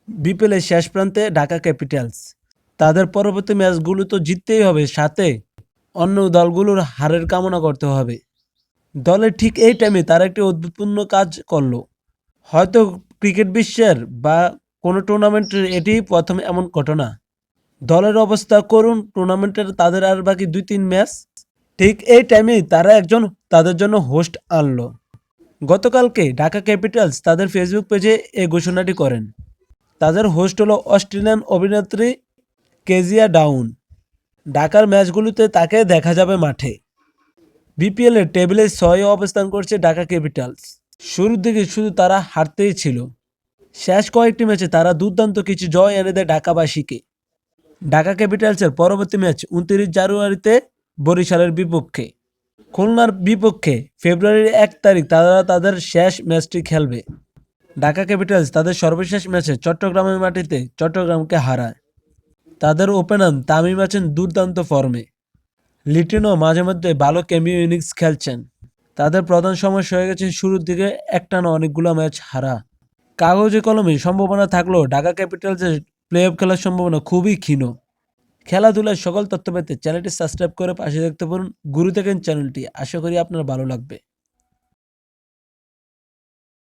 বিপিএলের শেষ প্রান্তে ঢাকা ক্যাপিটালস। তাদের পরবর্তী ম্যাচগুলো তো জিততেই হবে, সাথে অন্য দলগুলোর হারের কামনা করতে হবে। দলের ঠিক এই টাইমে তারা একটি অদ্ভুতপূর্ণ কাজ করলো। হয়তো ক্রিকেট বিশ্বের বা কোনো টুর্নামেন্টের এটি প্রথম এমন ঘটনা। দলের অবস্থা করুন, টুর্নামেন্টের তাদের আর বাকি 2-3 ম্যাচ। ঠিক এই টাইমেই তারা একজন তাদের জন্য হোস্ট আনলো। গতকালকে ঢাকা ক্যাপিটালস তাদের ফেসবুক পেজে এই ঘোষণাটি করেন। তাদের হোস্ট হলো অস্ট্রেলিয়ান অভিনেত্রী কেজিয়া ডাউন। ঢাকার ম্যাচগুলোতে তাকে দেখা যাবে মাঠে। বিপিএলের টেবিলে 6 অবস্থান করছে ঢাকা ক্যাপিটালস। শুরুর দিকে শুধু তারা হারতেই ছিল। শেষ কয়েকটি ম্যাচে তারা দুর্দান্ত কিছু জয় এনে দেয় ঢাকাবাসীকে। ঢাকা ক্যাপিটালসের পরবর্তী ম্যাচ 29 জানুয়ারিতে বরিশালের বিপক্ষে। খুলনার বিপক্ষে ফেব্রুয়ারির 1 তারিখ তারা তাদের শেষ ম্যাচটি খেলবে। ঢাকা ক্যাপিটালস তাদের সর্বশেষ ম্যাচে চট্টগ্রামের মাটিতে চট্টগ্রামকে হারায়। তাদের ওপেনার তামিম আছেন দুর্দান্ত ফর্মে। লিটনও মাঝে মধ্যে ভালো ক্যামিও ইনিংস খেলছেন। তাদের প্রধান সমস্যা হয়ে গেছে শুরুর দিকে একটানা অনেকগুলো ম্যাচ হারা। কাগজে কলমে সম্ভাবনা থাকলেও ঢাকা ক্যাপিটালসের প্লে অফ খেলার সম্ভাবনা খুবই ক্ষীণ। খেলাধুলার সকল তথ্য পেতে চ্যানেলটি সাবস্ক্রাইব করে পাশে দেখতে পারুন। গুরু দেখেন চ্যানেলটি, আশা করি আপনার ভালো লাগবে।